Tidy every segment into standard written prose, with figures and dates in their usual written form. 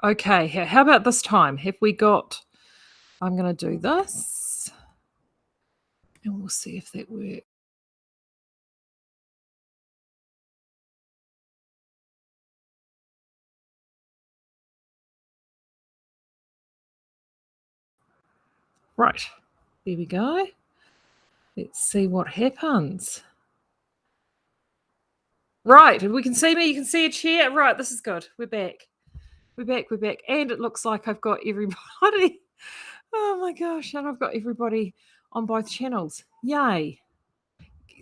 Okay, how about this time? Have we got, I'm going to do this and we'll see if that works. Right, there we go. Let's see what happens. Right, we can see me, you can see a chair. Right, this is good. We're back. We're back. And it looks like I've got everybody. Oh my gosh, and I've got everybody on both channels. Yay.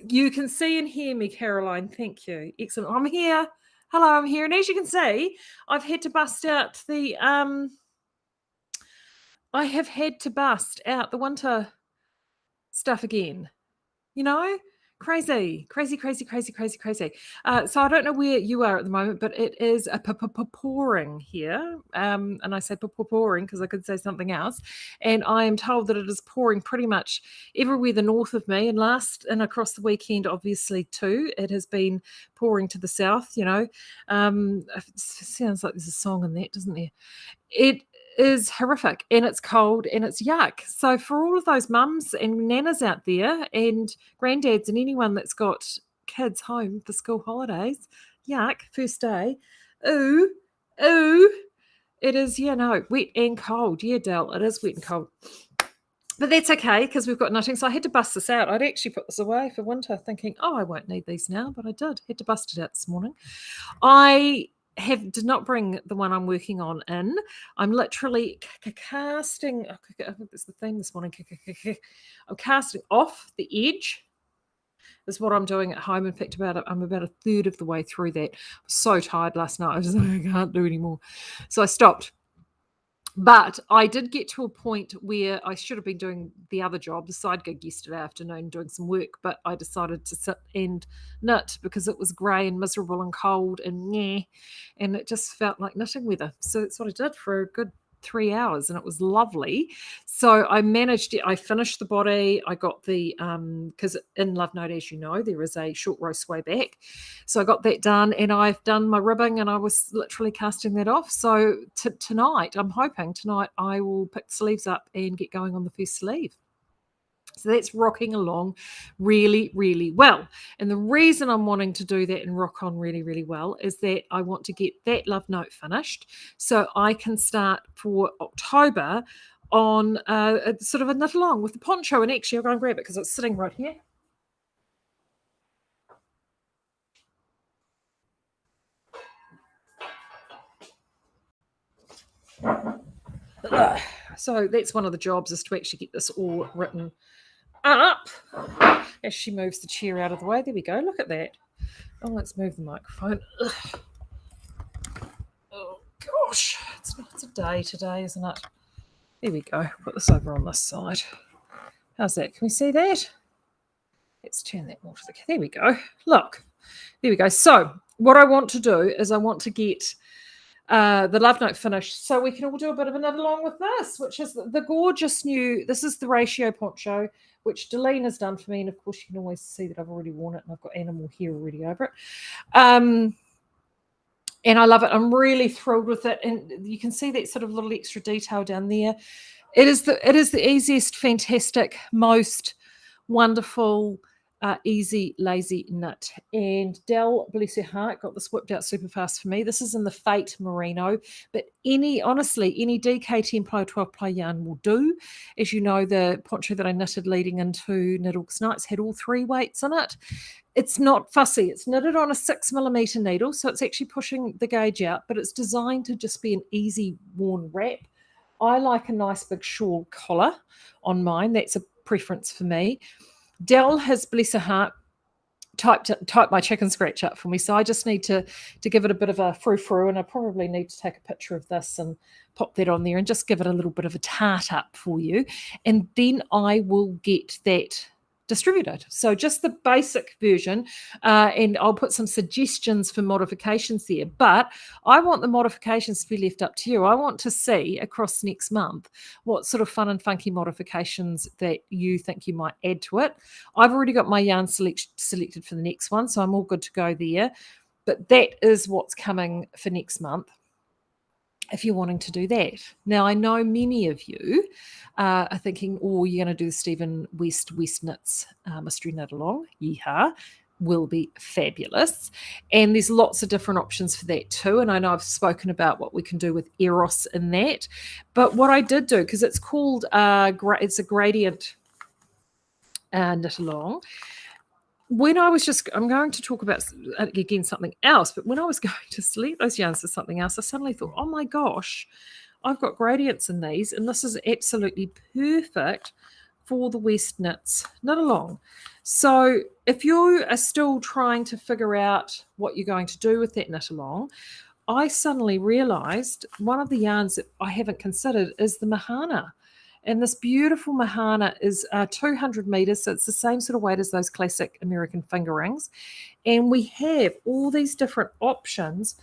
You can see and hear me, Caroline. Thank you. Excellent. I'm here. Hello, I'm here. And as you can see, I've had to bust out the I have had to bust out the winter stuff again. You know, crazy. So I don't know where you are at the moment, but it is a pouring here. And I say pouring because I could say something else. And I am told that it is pouring pretty much everywhere the north of me, and across the weekend, obviously too. It has been pouring to the south. It sounds like there's a song in that, doesn't there? It is horrific, and it's cold and it's yuck. So for all of those mums and nanas out there and granddads and anyone that's got kids home for school holidays, yuck, first day. Ooh, it is, wet and cold. Yeah, Dell, it is wet and cold. But that's okay because we've got knitting. So I had to bust this out. I'd actually put this away for winter thinking, I won't need these now, but I did. Had to bust it out this morning. I did not bring the one I'm working on in. I'm literally casting. I think that's the theme this morning. I'm casting off the edge. Is what I'm doing at home. In fact, I'm about a third of the way through that. I was so tired last night. I was like, I can't do anymore. So I stopped. But I did get to a point where I should have been doing the other job, the side gig yesterday afternoon, doing some work, but I decided to sit and knit because it was grey and miserable and cold and it just felt like knitting weather. So that's what I did for a good 3 hours, and it was lovely. So I managed it. I finished the body. I got the because in Love Note, as you know, there is a short row sway back. So I got that done, and I've done my ribbing, and I was literally casting that off. So tonight, I'm hoping tonight I will pick the sleeves up and get going on the first sleeve. So that's rocking along really, really well. And the reason I'm wanting to do that and rock on really, really well is that I want to get that Love Note finished so I can start for October on sort of a knit along with the poncho. And actually, I'll go and grab it because it's sitting right here. So that's one of the jobs, is to actually get this all written up. As she moves the chair out of the way, there we go. Look at that. Oh, let's move the microphone. Ugh. Oh gosh, it's a day today, isn't it? There we go. Put this over on this side. How's that? Can we see that? Let's turn that more to the. There we go. Look, there we go. So what I want to do is I want to get the Love Note finished so we can all do a bit of a knit along with this, which is the gorgeous new. This is the ratio poncho, which Delene has done for me, and of course you can always see that I've already worn it and I've got animal hair already over it. And I love it. I'm really thrilled with it, and you can see that sort of little extra detail down there. It is the easiest, fantastic, most wonderful, easy, lazy knit. And Dell, bless her heart, got this whipped out super fast for me. This is in the Fate Merino, but honestly, any DK 10 ply 12 ply yarn will do. As you know, the poncho that I knitted leading into Knit Nights had all 3 weights in it. It's not fussy. It's knitted on a 6mm needle, so it's actually pushing the gauge out, but it's designed to just be an easy worn wrap. I like a nice big shawl collar on mine. That's a preference for me. Dell has, bless her heart, typed my chicken scratch up for me. So I just need to give it a bit of a frou-frou, and I probably need to take a picture of this and pop that on there and just give it a little bit of a tart up for you. And then I will get that distributed. So just the basic version, and I'll put some suggestions for modifications there. But I want the modifications to be left up to you. I want to see across next month what sort of fun and funky modifications that you think you might add to it. I've already got my yarn selected for the next one, so I'm all good to go there. But that is what's coming for next month, if you're wanting to do that. Now, I know many of you are thinking, oh, you're going to do the Stephen West Knits mystery knit along. Yeehaw. Will be fabulous. And there's lots of different options for that too. And I know I've spoken about what we can do with Eros in that. But what I did do, because it's called, it's a gradient knit along. When I was I'm going to talk about, again, something else, but when I was going to select those yarns for something else, I suddenly thought, oh my gosh, I've got gradients in these, and this is absolutely perfect for the West Knits knit along. So if you are still trying to figure out what you're going to do with that knit along, I suddenly realized one of the yarns that I haven't considered is the Mahana. And this beautiful Mahana is 200 meters, so it's the same sort of weight as those classic American finger rings. And we have all these different options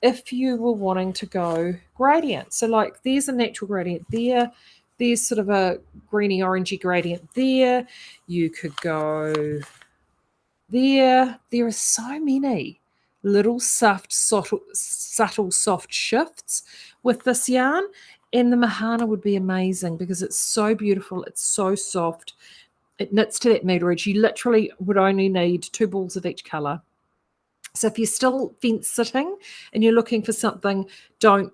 if you were wanting to go gradient. So like there's a natural gradient there. There's sort of a greeny orangey gradient there. You could go there. There are so many little subtle soft shifts with this yarn. And the Mahana would be amazing because it's so beautiful. It's so soft. It knits to that meterage. You literally would only need 2 balls of each colour. So if you're still fence sitting and you're looking for something, don't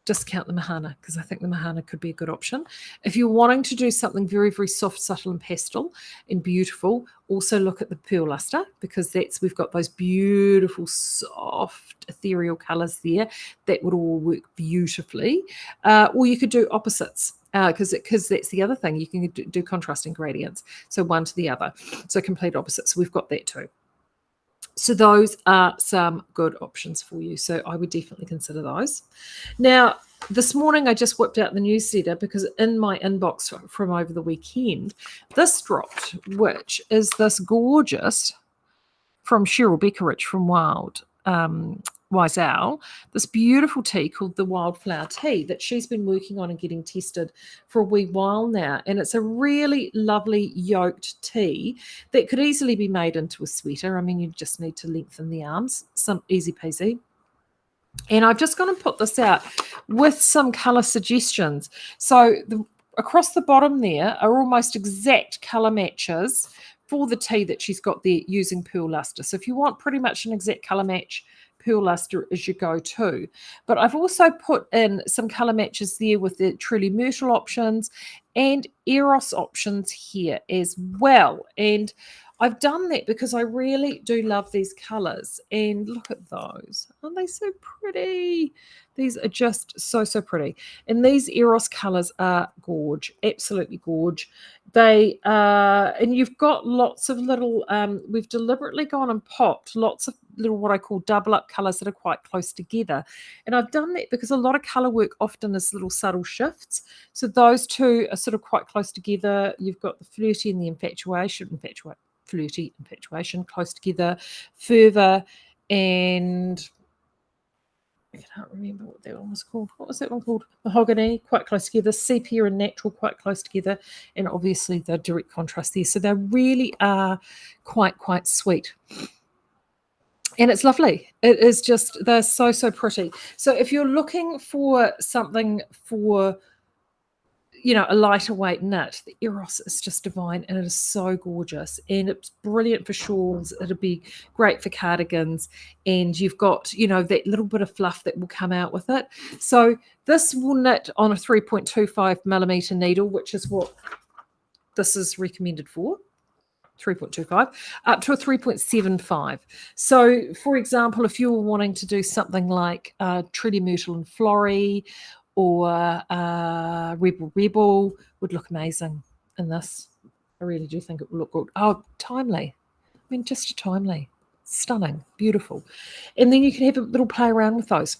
discount the Mahana, because I think the Mahana could be a good option. If you're wanting to do something very, very soft, subtle and pastel and beautiful, also look at the Pearl Luster, because we've got those beautiful, soft, ethereal colours there. That would all work beautifully. Or you could do opposites, because that's the other thing. You can do contrasting gradients, so one to the other. So complete opposites. We've got that too. So those are some good options for you. So I would definitely consider those. Now, this morning I just whipped out the newsletter because in my inbox from over the weekend, this dropped, which is this gorgeous from Cheryl Beckerich from Wise Owl, this beautiful tea called the Wildflower tea that she's been working on and getting tested for a wee while now. And it's a really lovely yoked tea that could easily be made into a sweater. I mean, you just need to lengthen the arms, some easy peasy. And I've just going to put this out with some colour suggestions. So across the bottom there are almost exact colour matches for the tea that she's got there using Pearl Luster. So if you want pretty much an exact colour match, Pearl Luster is your go-to. But I've also put in some colour matches there with the Truly Myrtle options and Eros options here as well. And I've done that because I really do love these colours. And look at those. Aren't they so pretty? These are just so, so pretty. And these Eros colours are gorge, absolutely gorge. They and you've got lots of little, we've deliberately gone and popped lots of little what I call double up colours that are quite close together. And I've done that because a lot of colour work often is little subtle shifts. So those two are sort of quite close together. You've got the flirty and the flirty infatuation close together, fervour, and I can't remember what that one was called. What was that one called? Mahogany, quite close together. Sepia and natural, quite close together. And obviously the direct contrast there. So they really are quite sweet. And it's lovely. It is just, they're so, so pretty. So if you're looking for something for, a lighter weight knit, the Eros is just divine, and it is so gorgeous, and it's brilliant for shawls. It'll be great for cardigans, and you've got that little bit of fluff that will come out with it. So this will knit on a 3.25 millimeter needle, which is what this is recommended for. 3.25 up to a 3.75. So for example, if you were wanting to do something like Truly Myrtle and Flory, or Rebel would look amazing in this. I really do think it will look good. Oh, Timely. mean, just timely, stunning, beautiful. And then you can have a little play around with those.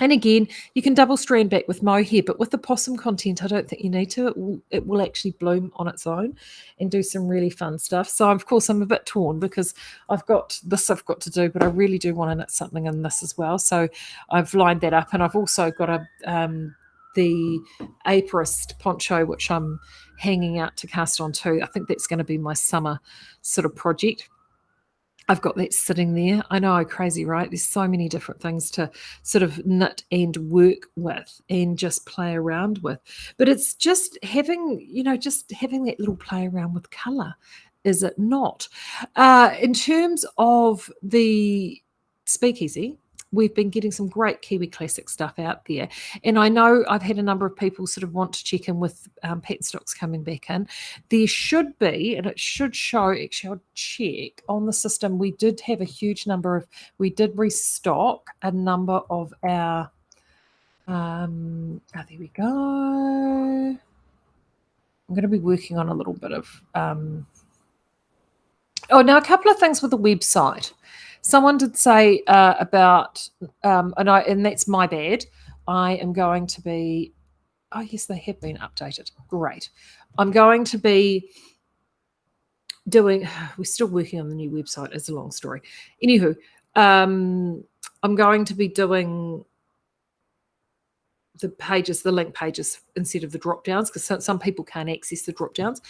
And again, you can double strand back with mohair, but with the possum content, I don't think you need to. It will actually bloom on its own and do some really fun stuff. So, of course, I'm a bit torn because I've got to do, but I really do want to knit something in this as well. So I've lined that up, and I've also got the apiarist poncho, which I'm hanging out to cast on too. I think that's going to be my summer sort of project. I've got that sitting there. I know, crazy, right? There's so many different things to sort of knit and work with and just play around with. But it's just having, just having that little play around with colour, is it not? In terms of the speakeasy, we've been getting some great Kiwi classic stuff out there. And I know I've had a number of people sort of want to check in with pattern stocks coming back in. There should be, and it should show, actually I'll check on the system, we did have a huge number of, we did restock a number of our, there we go. I'm going to be working on a little bit of, now a couple of things with the website. Someone did say about, and that's my bad. I am going to be, oh yes, they have been updated. Great. I'm going to be doing, we're still working on the new website. It's a long story. Anywho, I'm going to be doing the pages, the link pages instead of the drop downs, because some people can't access the drop downs.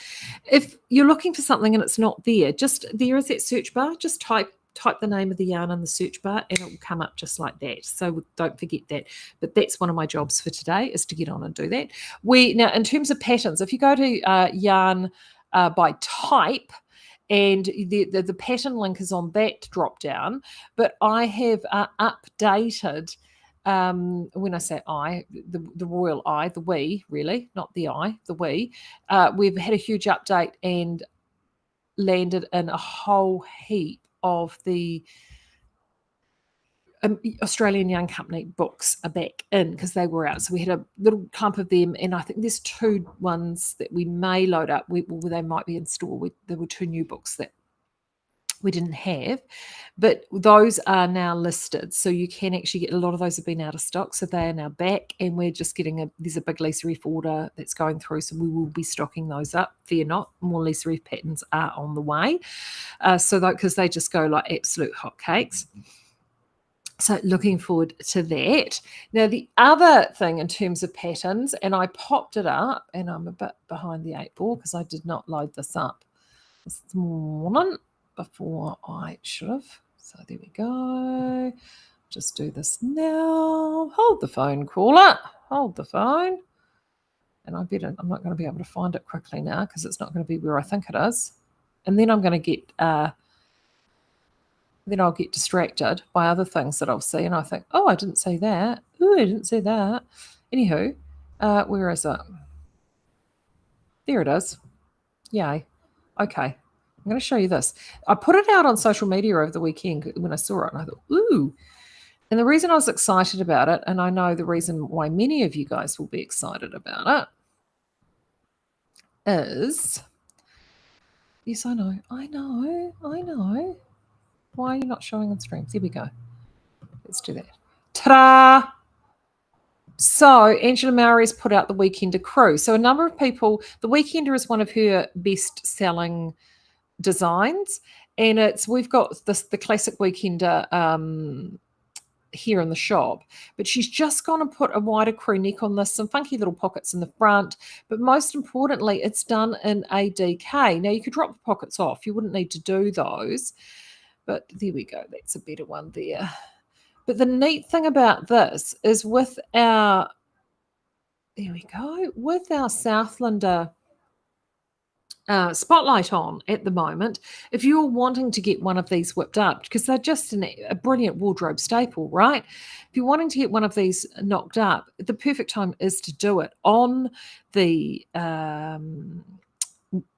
If you're looking for something and it's not there, there is that search bar. Just type the name of the yarn in the search bar and it will come up just like that. So don't forget that. But that's one of my jobs for today, is to get on and do that. Now, in terms of patterns, if you go to yarn by type, and the pattern link is on that drop down, but I have updated. When I say I, the royal I, the we, really, not the I, the we, we've had a huge update and landed in a whole heap of the Australian Yarn Company books are back in because they were out. So we had a little clump of them, and I think there's 2 ones that we may load up. They might be in store. There were 2 new books that we didn't have, but those are now listed, so you can actually get, a lot of those have been out of stock, so they are now back, and we're just getting there's a big Lisa Reef order that's going through, so we will be stocking those up. Fear not, more Lisa Reef patterns are on the way, because they just go like absolute hotcakes. So looking forward to that. Now, the other thing in terms of patterns, and I popped it up, and I'm a bit behind the 8 ball because I did not load this up this morning before I should have. So there we go. Just do this now. Hold the phone, caller. Hold the phone. And I'm not going to be able to find it quickly now because it's not going to be where I think it is. And then I'm going to get... then I'll get distracted by other things that I'll see, and I think, oh, I didn't see that. Oh, I didn't see that. Anywho, where is it? There it is. Yay. Okay. I'm going to show you this. I put it out on social media over the weekend when I saw it, and I thought, ooh. And the reason I was excited about it, and I know the reason why many of you guys will be excited about it, is, yes, I know. Why are you not showing on streams? Here we go. Let's do that. Ta-da! So Angela Mowry's put out the Weekender Crew. So a number of people, the Weekender is one of her best-selling designs, and we've got the classic Weekender here in the shop, but she's just gone and put a wider crew neck on this, some funky little pockets in the front, but most importantly, it's done in ADK. Now, you could drop the pockets off. You wouldn't need to do those, but there we go. That's a better one there. But the neat thing about this is with our Southlander spotlight on at the moment, if you're wanting to get one of these whipped up, because they're just a brilliant wardrobe staple, right? If you're wanting to get one of these knocked up, the perfect time is to do it on the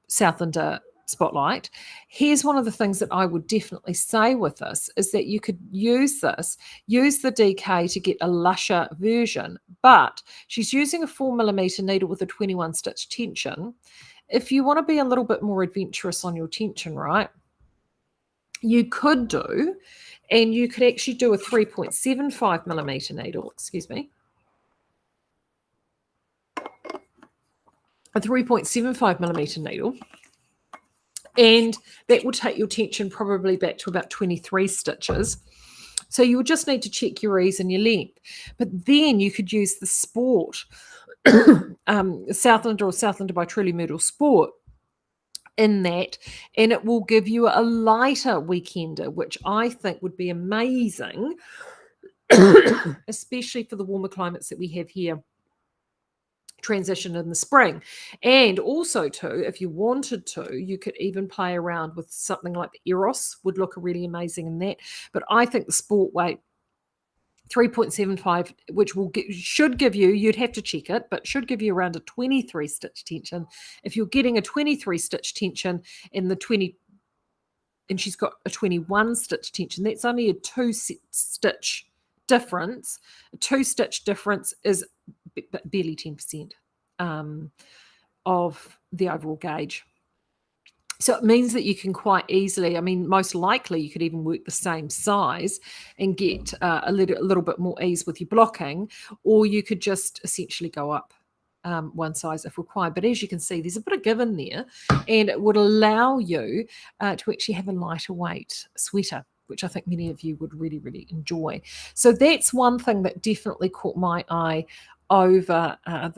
Southlander spotlight. Here's one of the things that I would definitely say with this is that you could use the DK to get a lusher version, but she's using a 4mm needle with a 21 stitch tension. If you want to be a little bit more adventurous on your tension, right, you could do, and you could actually do a 3.75 millimeter needle, excuse me, a 3.75 millimeter needle, and that will take your tension probably back to about 23 stitches. So you would just need to check your ease and your length. But then you could use the Sport, Southlander or Southlander by Truly Myrtle Sport in that, and it will give you a lighter weekender, which I think would be amazing, especially for the warmer climates that we have here transition in the spring. And also too, if you wanted to, you could even play around with something like the Eros, would look really amazing in that. But I think the Sport weight 3.75, which should give you, you'd have to check it, but should give you around a 23 stitch tension. If you're getting a 23 stitch tension in the 20, and she's got a 21 stitch tension, that's only a 2 stitch difference. A 2 stitch difference is barely 10% of the overall gauge. So it means that you can quite easily, I mean, most likely you could even work the same size and get a little bit more ease with your blocking, or you could just essentially go up one size if required. But as you can see, there's a bit of give in there, and it would allow you to actually have a lighter weight sweater, which I think many of you would really, really enjoy. So that's one thing that definitely caught my eye over at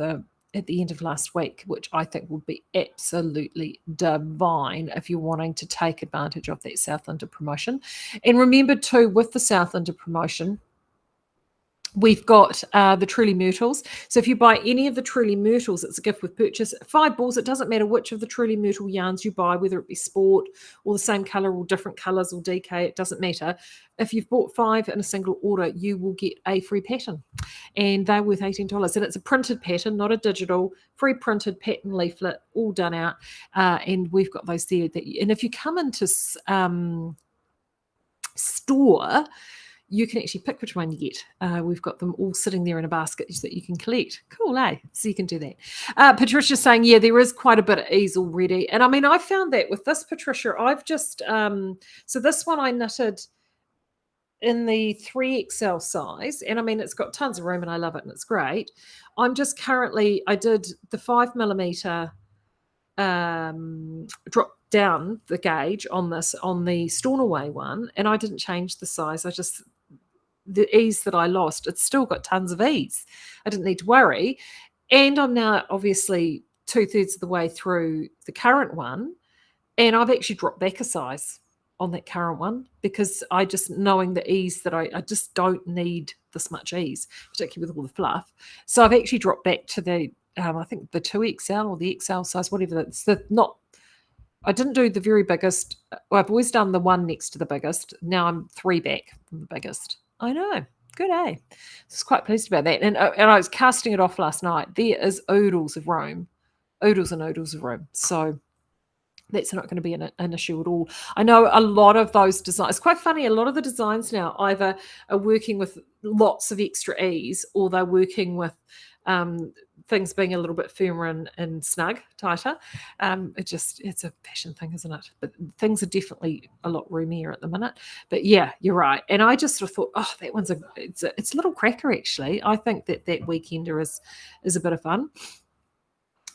the end of last week, which I think would be absolutely divine if you're wanting to take advantage of that Southlander promotion. And remember too, with the Southlander promotion, we've got the Truly Myrtles. So if you buy any of the Truly Myrtles, it's a gift with purchase. 5 balls, it doesn't matter which of the Truly Myrtle yarns you buy, whether it be Sport or the same colour or different colours or DK, it doesn't matter. If you've bought 5 in a single order, you will get a free pattern. And they're worth $18. And it's a printed pattern, not a digital, free printed pattern leaflet, all done out. And we've got those there. And if you come into store, you can actually pick which one you get. We've got them all sitting there in a basket so that you can collect. Cool, eh? So you can do that. Patricia's saying, yeah, there is quite a bit of ease already. And I mean, I found that with this, Patricia, I've just, so this one I knitted in the 3XL size. And I mean, it's got tons of room and I love it and it's great. I'm just currently, I did the 5 millimeter drop down the gauge on this, on the Stornoway one, and I didn't change the size. The ease that I lost, it's still got tons of ease. I didn't need to worry. And I'm now obviously 2/3 of the way through the current one, and I've actually dropped back a size on that current one because I just, knowing the ease that I just don't need this much ease, particularly with all the fluff. So I've actually dropped back to the I think the 2XL or the XL size, whatever. That's I didn't do the very biggest. Well, I've always done the one next to the biggest. Now I'm 3 back from the biggest. I know. Good, eh? I was quite pleased about that. And I was casting it off last night. There is oodles of room. Oodles and oodles of room. So that's not going to be an issue at all. I know a lot of those designs, it's quite funny, a lot of the designs now either are working with lots of extra ease or they're working with things being a little bit firmer and snug, tighter. It's a fashion thing, isn't it? But things are definitely a lot roomier at the minute. But yeah, you're right. And I just sort of thought, oh, that one's it's a little cracker actually. I think that weekender is a bit of fun.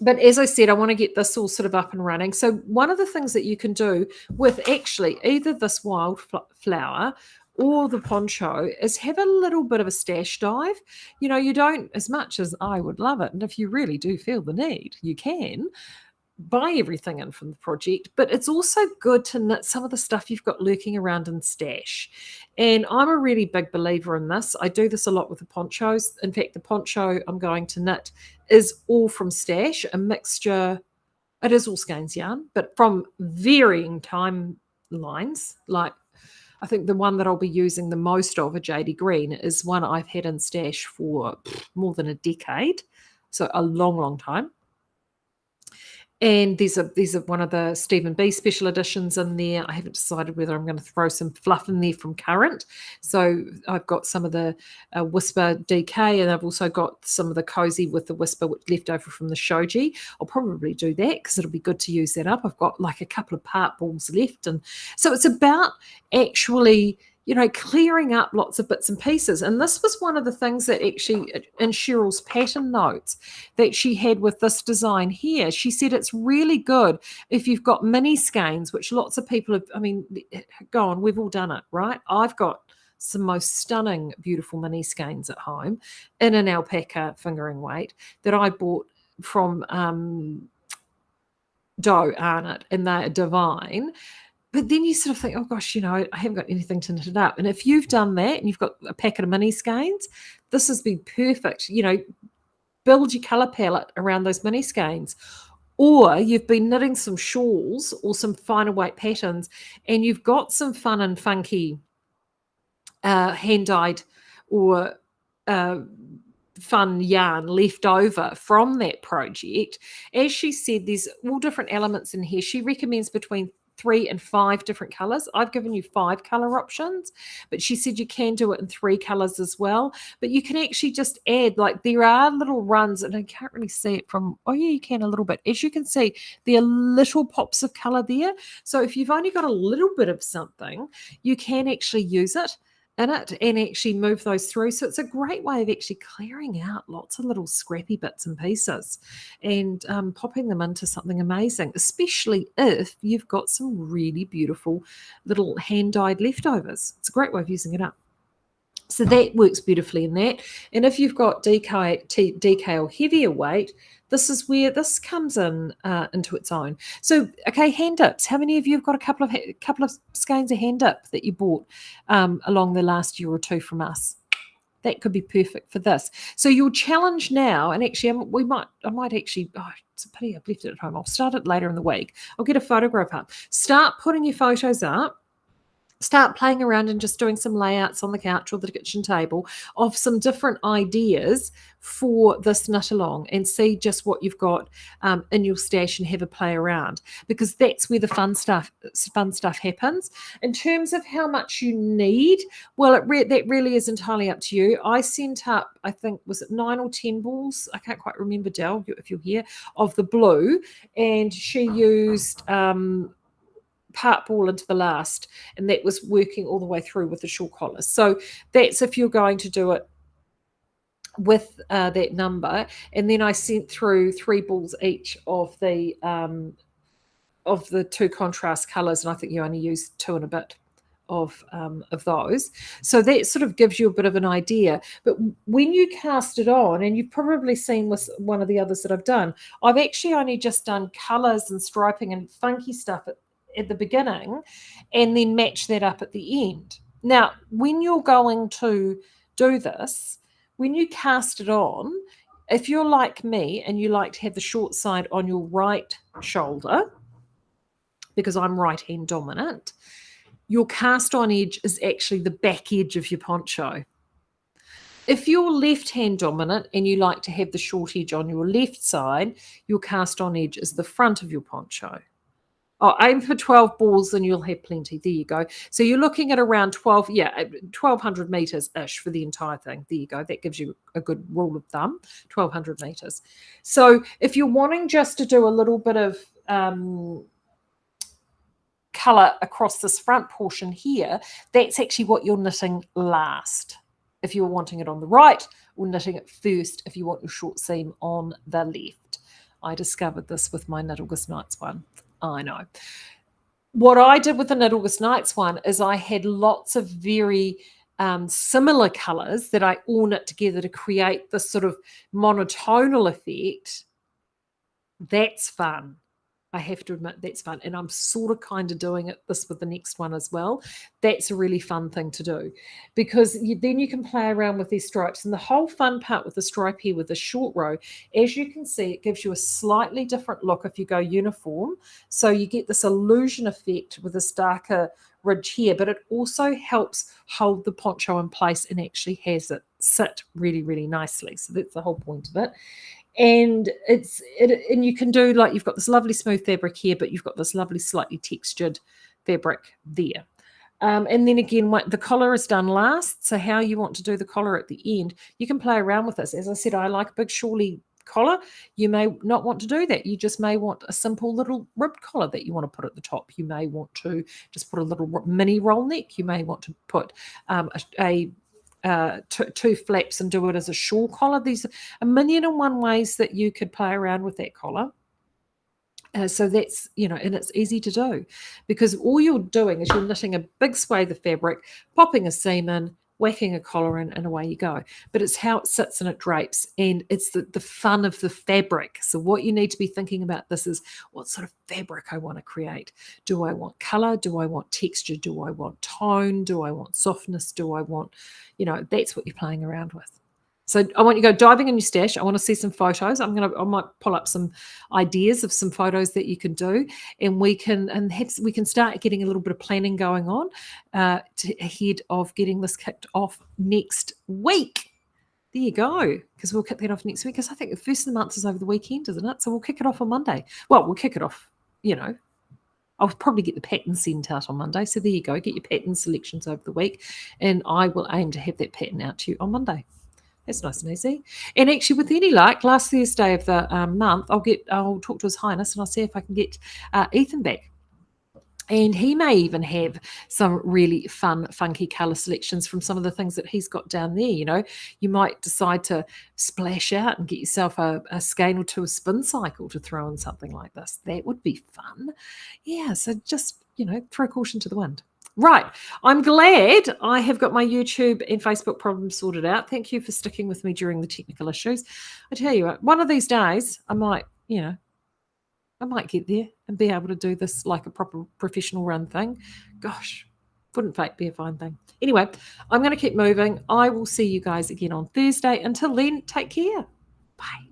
But as I said, I want to get this all sort of up and running. So one of the things that you can do with actually either this Wildflower or the Poncho is have a little bit of a stash dive. You know, you don't, as much as I would love it, and if you really do feel the need, you can buy everything in from the project, but it's also good to knit some of the stuff you've got lurking around in stash. And I'm a really big believer in this. I do this a lot with the ponchos. In fact, the poncho I'm going to knit is all from stash, a mixture. It is all Skeinz yarn, but from varying timelines. Like, I think the one that I'll be using the most of, a JD Green, is one I've had in stash for more than a decade. So a long, long time. And these are one of the Stephen B special editions in there. I haven't decided whether I'm going to throw some fluff in there from Current. So I've got some of the Whisper DK, and I've also got some of the Cozy with the Whisper left over from the Shoji. I'll probably do that because it'll be good to use that up. I've got like a couple of part balls left. And so it's about actually, clearing up lots of bits and pieces. And this was one of the things that actually in Cheryl's pattern notes that she had with this design here. She said it's really good if you've got mini skeins, which lots of people have, go on, we've all done it, right? I've got some most stunning, beautiful mini skeins at home in an alpaca fingering weight that I bought from Doe Arnott, and they're divine. But then you sort of think, oh gosh, I haven't got anything to knit it up. And if you've done that and you've got a packet of mini skeins, this has been perfect. Build your colour palette around those mini skeins. Or you've been knitting some shawls or some finer weight patterns, and you've got some fun and funky hand-dyed or fun yarn left over from that project. As she said, there's all different elements in here. She recommends between 3 and 5 different colors. I've given you 5 color options, but she said you can do it in 3 colors as well. But you can actually just add, like, there are little runs, and I can't really see it from, oh yeah, you can a little bit. As you can see, there are little pops of color there. So if you've only got a little bit of something, you can actually use it in it and actually move those through. So it's a great way of actually clearing out lots of little scrappy bits and pieces and popping them into something amazing, especially if you've got some really beautiful little hand-dyed leftovers. It's a great way of using it up. So that works beautifully in that. And if you've got DK or heavier weight, this is where this comes in into its own. So, okay, hand dips. How many of you have got a couple of skeins of hand dip that you bought along the last year or two from us? That could be perfect for this. So your challenge now, and actually I might actually, it's a pity I've left it at home. I'll start it later in the week. I'll get a photograph up. Start putting your photos up. Start playing around and just doing some layouts on the couch or the kitchen table of some different ideas for this knit along, and see just what you've got in your stash and have a play around, because that's where the fun stuff happens. In terms of how much you need, well, that really is entirely up to you. I sent up, I think, was it 9 or 10 balls? I can't quite remember, Del, if you're here, of the blue, and she used part ball into the last, and that was working all the way through with the short collars. So that's if you're going to do it with that number. And then I sent through 3 balls each of the 2 contrast colors, and I think you only used 2 and a bit of those. So that sort of gives you a bit of an idea. But when you cast it on, and you've probably seen with one of the others that I've done, I've actually only just done colors and striping and funky stuff at the beginning, and then match that up at the end. Now, when you're going to do this, when you cast it on, if you're like me and you like to have the short side on your right shoulder, because I'm right hand dominant, your cast on edge is actually the back edge of your poncho. If you're left hand dominant and you like to have the short edge on your left side, your cast on edge is the front of your poncho. Oh, aim for 12 balls and you'll have plenty. There you go. So you're looking at around 1,200 meters-ish for the entire thing. There you go. That gives you a good rule of thumb, 1,200 meters. So if you're wanting just to do a little bit of color across this front portion here, that's actually what you're knitting last. If you're wanting it on the right, or knitting it first if you want your short seam on the left. I discovered this with my Knit August Nights one. I know. What I did with the Knit August Nights one is I had lots of very similar colours that I all knit together to create this sort of monotonal effect. That's fun. I have to admit that's fun. And I'm sort of kind of doing this with the next one as well. That's a really fun thing to do, because then you can play around with these stripes. And the whole fun part with the stripe here with the short row, as you can see, it gives you a slightly different look if you go uniform. So you get this illusion effect with this darker ridge here, but it also helps hold the poncho in place and actually has it sit really, really nicely. So that's the whole point of it. And and you can do, like, you've got this lovely smooth fabric here, but you've got this lovely slightly textured fabric there. And then again, what the collar is done last. So how you want to do the collar at the end, you can play around with this. As I said, I like a big shawly collar. You may not want to do that. You just may want a simple little ribbed collar that you want to put at the top. You may want to just put a little mini roll neck. You may want to put two flaps and do it as a shawl collar. There's a million and one ways that you could play around with that collar. So that's, and it's easy to do, because all you're doing is you're knitting a big swathe of fabric, popping a seam in, whacking a collar in, and away you go. But it's how it sits and it drapes, and it's the fun of the fabric. So what you need to be thinking about this is, what sort of fabric I want to create. Do I want color? Do I want texture? Do I want tone? Do I want softness? Do I want, that's what you're playing around with. So I want you to go diving in your stash. I want to see some photos. I might pull up some ideas of some photos that you can do, and we can start getting a little bit of planning going on ahead of getting this kicked off next week. There you go, because we'll kick that off next week. Because I think the first of the month is over the weekend, isn't it? So we'll kick it off on Monday. Well, we'll kick it off. I'll probably get the pattern sent out on Monday. So there you go. Get your pattern selections over the week, and I will aim to have that pattern out to you on Monday. That's nice and easy. And actually, with any luck, last Thursday of the month, I'll talk to His Highness and I'll see if I can get Ethan back. And he may even have some really fun, funky colour selections from some of the things that he's got down there. You might decide to splash out and get yourself a skein or two, a spin cycle to throw in something like this. That would be fun. Yeah, so just, throw caution to the wind. Right. I'm glad I have got my YouTube and Facebook problems sorted out. Thank you for sticking with me during the technical issues. I tell you what, one of these days I might get there and be able to do this like a proper professional run thing. Gosh, wouldn't fate be a fine thing? Anyway, I'm going to keep moving. I will see you guys again on Thursday. Until then, take care. Bye.